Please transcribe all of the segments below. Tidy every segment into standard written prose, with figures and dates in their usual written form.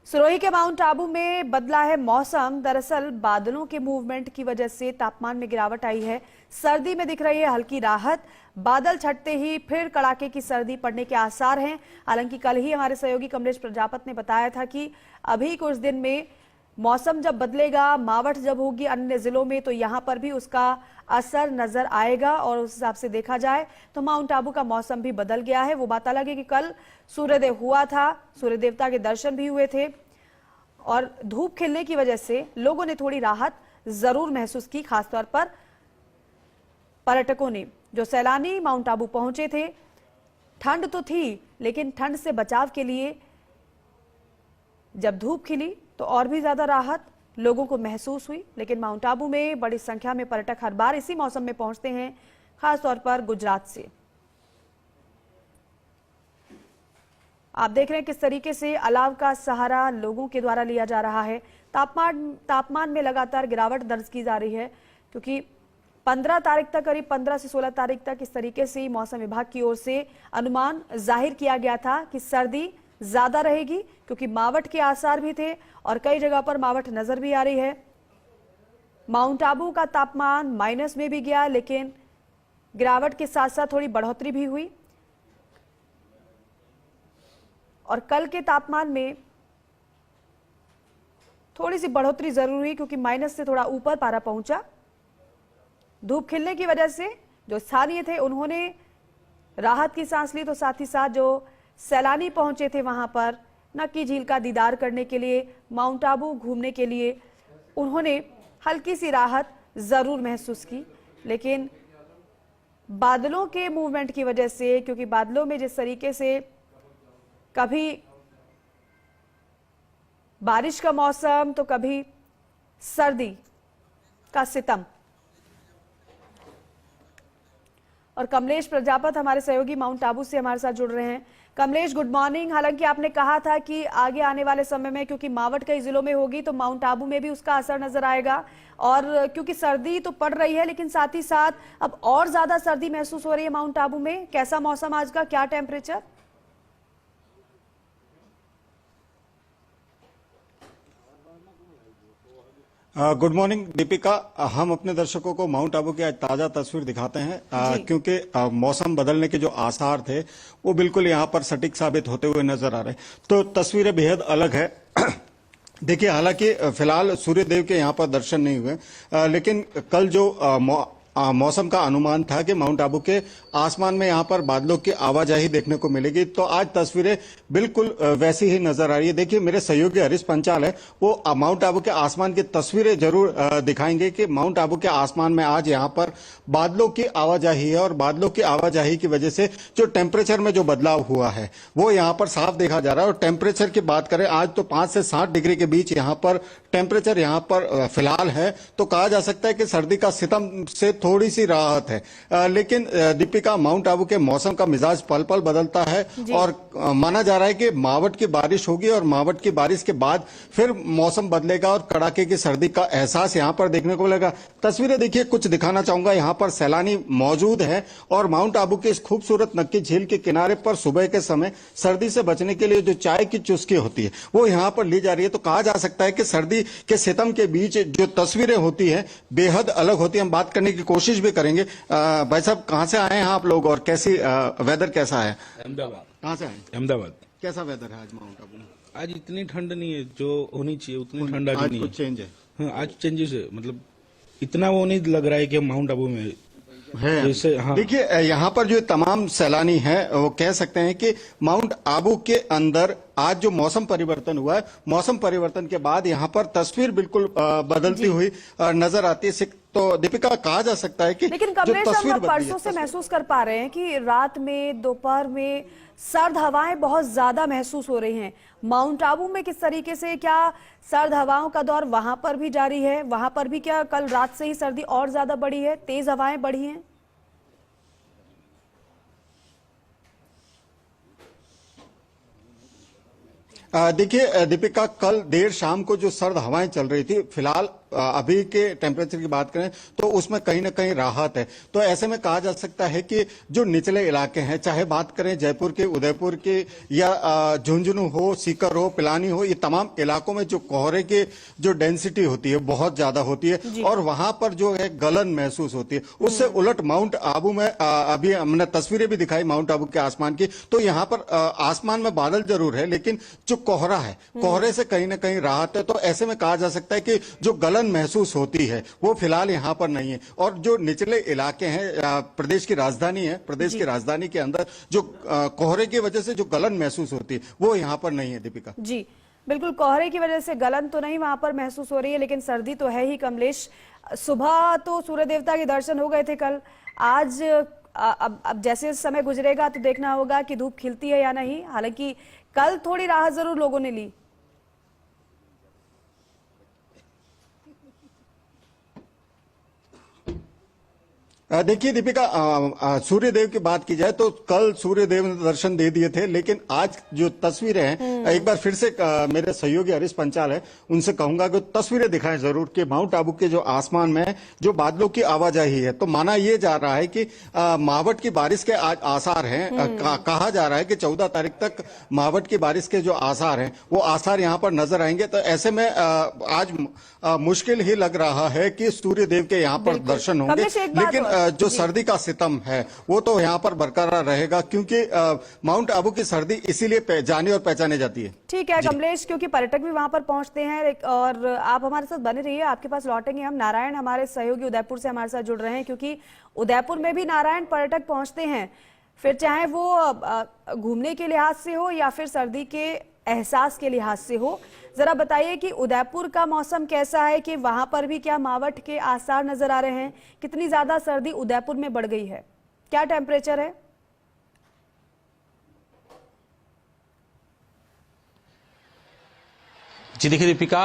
सिरोही के माउंट आबू में बदला है मौसम। दरअसल बादलों के मूवमेंट की वजह से तापमान में गिरावट आई है। सर्दी में दिख रही है हल्की राहत। बादल छटते ही फिर कड़ाके की सर्दी पड़ने के आसार हैं। हालांकि कल ही हमारे सहयोगी कमलेश प्रजापत ने बताया था कि अभी कुछ दिन में मौसम जब बदलेगा, मावठ जब होगी अन्य जिलों में, तो यहां पर भी उसका असर नजर आएगा। और उस हिसाब से देखा जाए तो माउंट आबू का मौसम भी बदल गया है। वो बात अलग है कि कल सूर्योदय हुआ था, सूर्य देवता के दर्शन भी हुए थे और धूप खिलने की वजह से लोगों ने थोड़ी राहत जरूर महसूस की। खासतौर पर पर्यटकों ने, जो सैलानी माउंट आबू पहुंचे थे। ठंड तो थी, लेकिन ठंड से बचाव के लिए जब धूप खिली तो और भी ज्यादा राहत लोगों को महसूस हुई। लेकिन माउंट आबू में बड़ी संख्या में पर्यटक हर बार इसी मौसम में पहुंचते हैं, खासतौर पर गुजरात से। आप देख रहे हैं किस तरीके से अलाव का सहारा लोगों के द्वारा लिया जा रहा है। तापमान में लगातार गिरावट दर्ज की जा रही है, क्योंकि 15 तारीख तक, करीब 15 से 16 तारीख तक इस तरीके से मौसम विभाग की ओर से अनुमान जाहिर किया गया था कि सर्दी ज्यादा रहेगी, क्योंकि मावठ के आसार भी थे और कई जगह पर मावठ नजर भी आ रही है। माउंट आबू का तापमान माइनस में भी गया, लेकिन गिरावट के साथ साथ थोड़ी बढ़ोतरी भी हुई और कल के तापमान में थोड़ी सी बढ़ोतरी जरूर हुई, क्योंकि माइनस से थोड़ा ऊपर पारा पहुंचा। धूप खिलने की वजह से जो स्थानीय थे उन्होंने राहत की सांस ली, तो साथ ही साथ जो सैलानी पहुंचे थे वहां पर नक्की झील का दीदार करने के लिए, माउंट आबू घूमने के लिए, उन्होंने हल्की सी राहत जरूर महसूस की। लेकिन बादलों के मूवमेंट की वजह से, क्योंकि बादलों में जिस तरीके से कभी बारिश का मौसम तो कभी सर्दी का सितम। और कमलेश प्रजापत हमारे सहयोगी माउंट आबू से हमारे साथ जुड़ रहे हैं। Kamlesh, good morning. हालांकि आपने कहा था कि आगे आने वाले समय में, क्योंकि मावठ कई जिलों में होगी, तो माउंट आबू में भी उसका असर नजर आएगा। और क्योंकि सर्दी तो पड़ रही है, लेकिन साथ ही साथ अब और ज्यादा सर्दी महसूस हो रही है माउंट आबू में। कैसा मौसम आज का, क्या टेम्परेचर? Good morning Deepika. हम अपने दर्शकों को माउंट आबू की आज ताजा तस्वीर दिखाते हैं, क्योंकि मौसम बदलने के जो आसार थे वो बिल्कुल यहाँ पर सटीक साबित होते हुए नजर आ रहे हैं। तो तस्वीरें बेहद अलग है। देखिए, हालांकि फिलहाल सूर्यदेव के यहाँ पर दर्शन नहीं हुए, लेकिन कल जो मौसम का अनुमान था कि माउंट आबू के आसमान में यहाँ पर बादलों की आवाजाही देखने को मिलेगी, तो आज तस्वीरें बिल्कुल वैसी ही नजर आ रही है। देखिए, मेरे सहयोगी हरीश पंचाल है, वो माउंट आबू के आसमान की तस्वीरें जरूर दिखाएंगे कि माउंट आबू के आसमान में आज यहाँ पर बादलों की आवाजाही है और बादलों की आवाजाही की वजह से जो टेम्परेचर में जो बदलाव हुआ है वो यहाँ पर साफ देखा जा रहा है। और टेम्परेचर की बात करें, आज तो 5 से 7 डिग्री के बीच यहाँ पर टेम्परेचर यहाँ पर फिलहाल है, तो कहा जा सकता है कि सर्दी का सितम से थोड़ी सी राहत है। लेकिन दीपिका, माउंट आबू के मौसम का मिजाज पल पल बदलता है और माना जा रहा है कि मावठ की बारिश होगी और मावठ की बारिश के बाद फिर मौसम बदलेगा और कड़ाके की सर्दी का एहसास यहाँ पर देखने को मिलेगा। तस्वीरें देखिए, कुछ दिखाना चाहूंगा। यहाँ पर सैलानी मौजूद है और माउंट आबू के इस खूबसूरत नक्की झील के किनारे पर सुबह के समय सर्दी से बचने के लिए जो चाय की चुस्की होती है वो यहाँ पर ली जा रही है। तो कहा जा सकता है कि सर्दी के सितम के बीच जो तस्वीरें होती है बेहद अलग होती है। हम बात करने की कोशिश भी करेंगे। भाई साहब, कहाँ से आए हैं आप लोग और कैसी वेदर कैसा है? अहमदाबाद। कहाँ से आए? अहमदाबाद। कैसा वेदर है आज माउंट आबू में? आज इतनी ठंड नहीं है जो होनी चाहिए, उतनी ठंड आज नहीं कुछ चेंज है? हाँ, आज चेंजेस है। मतलब इतना वो नहीं लग रहा है कि माउंट आबू में है। जैसे हाँ। देखिए, यहाँ पर जो तमाम सैलानी हैं वो कह सकते हैं कि माउंट आबू के अंदर आज जो मौसम परिवर्तन हुआ है, मौसम परिवर्तन के बाद यहाँ पर तस्वीर बिल्कुल बदलती हुई नजर आती है। तो दीपिका, कहा जा सकता है कि लेकिन कमलेश, हम परसों से महसूस कर पा रहे हैं कि रात में, दोपहर में सर्द हवाएं बहुत ज्यादा महसूस हो रही हैं। माउंट आबू में किस तरीके से, क्या सर्द हवाओं का दौर वहां पर भी जारी है? वहां पर भी क्या कल रात से ही सर्दी और ज्यादा बढ़ी है, तेज हवाएं बढ़ी हैं? देखिए दीपिका, कल देर शाम को जो सर्द हवाएं चल रही थी, फिलहाल अभी के टेम्परेचर की बात करें तो उसमें कहीं ना कहीं राहत है। तो ऐसे में कहा जा सकता है कि जो निचले इलाके हैं, चाहे बात करें जयपुर के, उदयपुर के या झुंझुनू हो, सीकर हो, पिलानी हो, ये तमाम इलाकों में जो कोहरे की जो डेंसिटी होती है बहुत ज्यादा होती है और वहां पर जो है गलन महसूस होती है। उससे उलट माउंट आबू में अभी हमने तस्वीरें भी दिखाई माउंट आबू के आसमान की, तो यहाँ पर आसमान में बादल जरूर है लेकिन जो कोहरा है, कोहरे से कहीं ना कहीं राहत है। तो ऐसे में कहा जा सकता है कि जो गलन महसूस होती है वो फिलहाल यहाँ पर नहीं है। और जो निचले इलाके हैं, प्रदेश की राजधानी है, प्रदेश की राजधानी के अंदर जो कोहरे की वजह से जो गलन महसूस होती है वो यहाँ पर नहीं है। दीपिका जी बिल्कुल, कोहरे की वजह से गलन तो नहीं वहां पर महसूस हो रही है, लेकिन सर्दी तो है ही। कमलेश, सुबह तो सूर्य देवता के दर्शन हो गए थे कल, आज अब जैसे समय गुजरेगा तो देखना होगा कि धूप खिलती है या नहीं। हालांकि कल थोड़ी राहत जरूर लोगों ने ली। देखिए दीपिका, सूर्य देव की बात की जाए तो कल सूर्य देव ने दर्शन दे दिए थे, लेकिन आज जो तस्वीरें हैं, एक बार फिर से मेरे सहयोगी हरीश पंचाल है, उनसे कहूंगा कि तस्वीरें दिखाएं जरूर कि माउंट आबू के जो आसमान में जो बादलों की आवाजाही है। तो माना यह जा रहा है कि मावठ की बारिश के आज आसार हैं। कहा जा रहा है कि 14 तारीख तक मावठ की बारिश के जो आसार हैं वो आसार यहाँ पर नजर आएंगे। तो ऐसे में आज मुश्किल ही लग रहा है कि सूर्य देव के यहाँ पर दर्शन होंगे, लेकिन जो सर्दी का सितम है वो तो यहाँ पर बरकरार रहेगा, क्योंकि माउंट आबू की सर्दी इसीलिए जानी और पहचानी जाती है। ठीक है कमलेश, क्योंकि पर्यटक भी वहां पर पहुंचते हैं और आप हमारे साथ बने रहिए, आपके पास लौटेंगे हम। नारायण हमारे सहयोगी उदयपुर से हमारे साथ जुड़ रहे हैं, क्योंकि उदयपुर में भी नारायण पर्यटक पहुंचते हैं, फिर चाहे वो घूमने के लिहाज से हो या फिर सर्दी के एहसास के लिहाज से हो। जरा बताइए कि उदयपुर का मौसम कैसा है, कि वहां पर भी क्या मावठ के आसार नजर आ रहे हैं? कितनी ज्यादा सर्दी उदयपुर में बढ़ गई है? क्या टेम्परेचर है? जी देखिए दीपिका,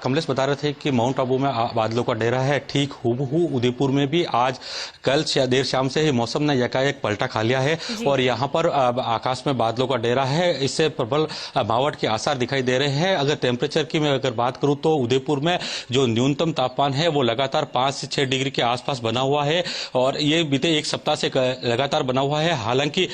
कमलेश बता रहे थे कि माउंट आबू में बादलों का डेरा है। ठीक हूबहू उदयपुर में भी आज कल देर शाम से ही मौसम ने यकायक पलटा खा लिया है और यहाँ पर आकाश में बादलों का डेरा है। इससे प्रबल मावठ के आसार दिखाई दे रहे हैं। अगर टेम्परेचर की मैं अगर बात करूँ तो उदयपुर में जो न्यूनतम तापमान है वो लगातार 5 से 6 डिग्री के आसपास बना हुआ है और ये बीते एक सप्ताह से लगातार बना हुआ है। हालांकि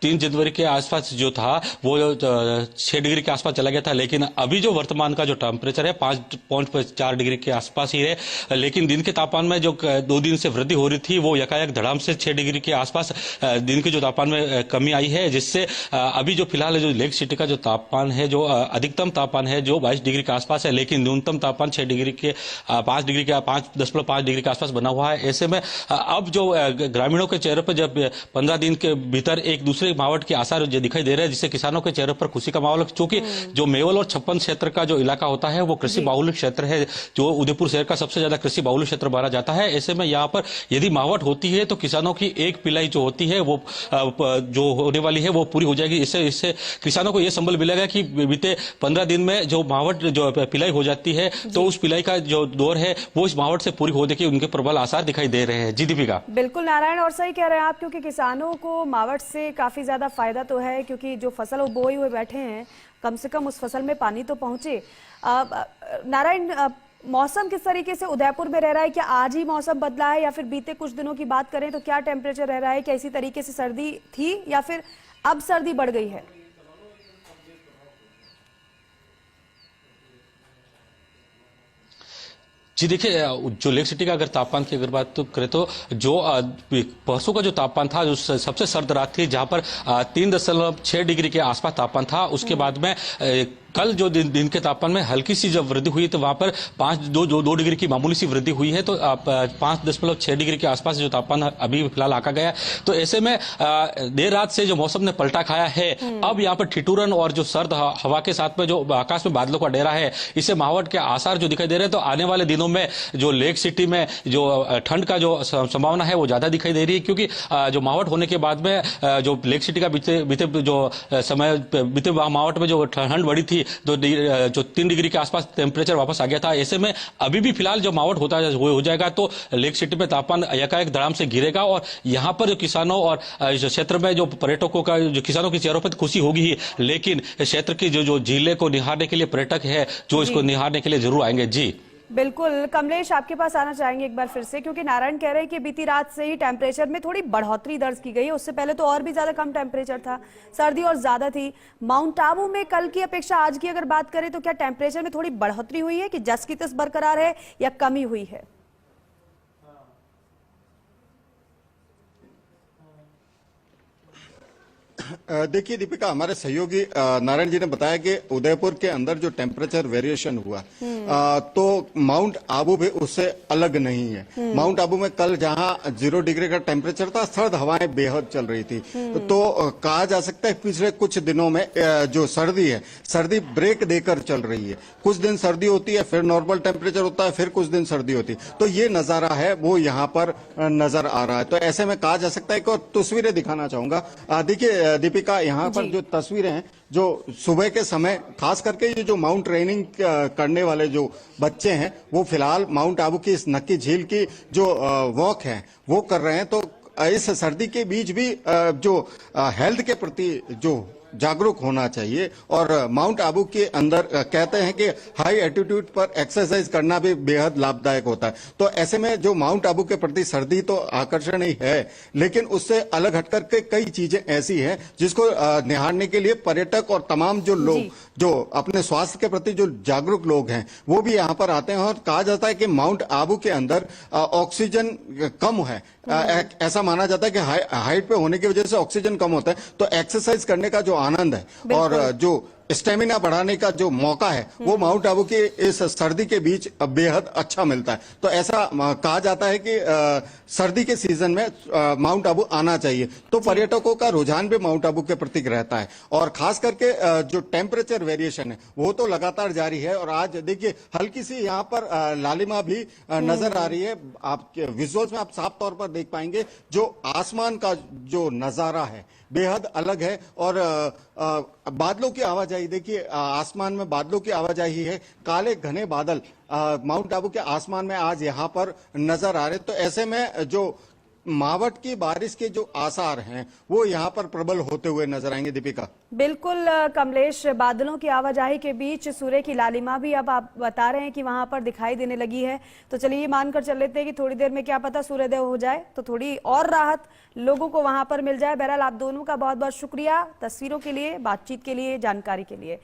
3 जनवरी के आसपास जो था वो 6 डिग्री के आसपास चला गया था, लेकिन अभी जो वर्तमान का जो टेम्परेचर है 5.4 डिग्री के आसपास ही है। लेकिन दिन के तापमान में जो 2 दिन से वृद्धि हो रही थी वो यकायक धड़ाम से 6 डिग्री के आसपास दिन के जो तापमान में कमी आई है, जिससे अभी जो फिलहाल जो लेक सिटी का जो तापमान है, जो अधिकतम तापमान है जो 22 डिग्री के आसपास है, लेकिन न्यूनतम तापमान 6 डिग्री के 5.5 डिग्री के आसपास बना हुआ है। ऐसे में अब जो ग्रामीणों के चेहरे पर जब 15 दिन के भीतर एक दूसरे मावठ के आसार दिखाई दे रहे हैं, जिससे किसानों के चेहरे पर खुशी का माहौल है, क्योंकि जो मेवल और छप्पन क्षेत्र का जो इलाका होता है वो कृषि बाहुल्य क्षेत्र है, जो उदयपुर शहर का सबसे ज्यादा कृषि बाहुल्य क्षेत्र माना जाता है। ऐसे में यहाँ पर यदि मावठ होती है तो किसानों की एक पिलाई जो होती है वो जो होने वाली है वो पूरी हो जाएगी। इससे किसानों को यह संबल मिलेगा कि बीते 15 दिन में जो मावठ जो पिलाई हो जाती है तो उस पिलाई का जो दौर है वो इस मावठ से पूरी होने के उनके प्रबल आसार दिखाई दे रहे हैं। जी दीपिका। बिल्कुल नारायण, और सही कह रहे हैं आप, क्योंकि किसानों को मावठ से काफी ज्यादा फायदा तो है, क्योंकि जो फसल वो बोए हुए बैठे हैं कम से कम उस फसल में पानी तो पहुंचे। नारायण, मौसम किस तरीके से उदयपुर में रह रहा है? क्या आज ही मौसम बदला है या फिर बीते कुछ दिनों की बात करें तो क्या टेम्परेचर रह रहा है? क्या इसी तरीके से सर्दी थी या फिर अब सर्दी बढ़ गई है? जी देखिए, जो लेक सिटी का अगर तापमान की अगर बात तो करें तो जो परसों का जो तापमान था, जो सबसे सर्द रात थी जहां पर 3.6 डिग्री के आसपास तापमान था, उसके बाद में कल जो दिन के तापमान में हल्की सी जब वृद्धि हुई तो वहां पर 2 डिग्री की मामूली सी वृद्धि हुई है, तो 5.6 डिग्री के आसपास जो तापमान अभी फिलहाल आका गया। तो ऐसे में देर रात से जो मौसम ने पलटा खाया है, अब यहाँ पर ठिठुरन और जो सर्द हवा के साथ में जो आकाश में बादलों का डेरा है, इससे मावठ के आसार जो दिखाई दे रहे हैं। तो आने वाले दिनों में जो लेक सिटी में जो ठंड का जो संभावना है वो ज्यादा दिखाई दे रही है, क्योंकि जो मावठ होने के बाद में जो लेक सिटी का बीते जो समय बीते मावठ में जो ठंड बढ़ी थी तो जो 3 डिग्री के आसपास टेम्परेचर वापस आ गया था। ऐसे में अभी भी फिलहाल जो मावठ होता हो जाएगा तो लेक सिटी में तापमान एकाएक धड़ाम से गिरेगा और यहाँ पर जो किसानों और क्षेत्र में जो पर्यटकों का जो किसानों के चेहरों पर खुशी होगी ही, लेकिन क्षेत्र की जो झीलें को निहारने के लिए पर्यटक है जो इसको निहारने के लिए जरूर आएंगे। जी बिल्कुल कमलेश, आपके पास आना चाहेंगे एक बार फिर से, क्योंकि नारायण कह रहे हैं कि बीती रात से ही टेम्परेचर में थोड़ी बढ़ोतरी दर्ज की गई है। उससे पहले तो और भी ज्यादा कम टेम्परेचर था, सर्दी और ज्यादा थी। माउंट आबू में कल की अपेक्षा आज की अगर बात करें तो क्या टेम्परेचर में थोड़ी बढ़ोतरी हुई है कि जस की तस बरकरार है या कमी हुई है? देखिए दीपिका, हमारे सहयोगी नारायण जी ने बताया कि उदयपुर के अंदर जो टेम्परेचर वेरिएशन हुआ तो माउंट आबू भी उससे अलग नहीं है। माउंट आबू में कल जहां 0 डिग्री का टेम्परेचर था, सर्द हवाएं बेहद चल रही थी। तो कहा जा सकता है पिछले कुछ दिनों में जो सर्दी है, सर्दी ब्रेक देकर चल रही है। कुछ दिन सर्दी होती है, फिर नॉर्मल टेम्परेचर होता है, फिर कुछ दिन सर्दी होती है। तो ये नजारा है वो यहाँ पर नजर आ रहा है। तो ऐसे में कहा जा सकता है कि तस्वीरें दिखाना चाहूंगा। देखिए दीपिका, यहाँ पर जो तस्वीरें हैं, जो सुबह के समय खास करके ये जो माउंट ट्रेनिंग करने वाले जो बच्चे हैं वो फिलहाल माउंट आबू की इस नक्की झील की जो वॉक है वो कर रहे हैं। तो इस सर्दी के बीच भी जो हेल्थ के प्रति जो जागरूक होना चाहिए, और माउंट आबू के अंदर कहते हैं कि हाई एल्टीट्यूड पर एक्सरसाइज करना भी बेहद लाभदायक होता है। तो ऐसे में जो माउंट आबू के प्रति सर्दी तो आकर्षण ही है, लेकिन उससे अलग हटकर के कई चीजें ऐसी हैं जिसको निहारने के लिए पर्यटक और तमाम जो लोग जो अपने स्वास्थ्य के प्रति जो जागरूक लोग हैं वो भी यहाँ पर आते हैं। और कहा जाता है कि माउंट आबू के अंदर ऑक्सीजन कम है, ऐसा माना जाता है कि हाइट पे होने की वजह से ऑक्सीजन कम होता है। तो एक्सरसाइज करने का जो आनंद है और जो स्टेमिना बढ़ाने का जो मौका है वो माउंट आबू के इस सर्दी के बीच बेहद अच्छा मिलता है। तो ऐसा कहा जाता है कि सर्दी के सीजन में माउंट आबू आना चाहिए। तो पर्यटकों का रुझान भी माउंट आबू के प्रति रहता है। और खास करके जो टेम्परेचर वेरिएशन है वो तो लगातार जारी है। और आज देखिए हल्की सी यहाँ पर लालिमा भी नजर आ रही है। आप विजुअल्स में आप साफ तौर पर देख पाएंगे जो आसमान का जो नजारा है बेहद अलग है। और बादलों की आवाजाही देखिए, आसमान में बादलों की आवाजाही है। काले घने बादल माउंट आबू के आसमान में आज यहाँ पर नजर आ रहे। तो ऐसे में जो मावठ की बारिश के जो आसार हैं वो यहाँ पर प्रबल होते हुए नजर आएंगे। दीपिका, बिल्कुल कमलेश, बादलों की आवाजाही के बीच सूर्य की लालिमा भी अब आप बता रहे हैं कि वहां पर दिखाई देने लगी है। तो चलिए ये मानकर चल लेते हैं कि थोड़ी देर में क्या पता सूर्योदय हो जाए तो थोड़ी और राहत लोगों को वहां पर मिल जाए। बहरहाल आप दोनों का बहुत बहुत शुक्रिया तस्वीरों के लिए, बातचीत के लिए, जानकारी के लिए।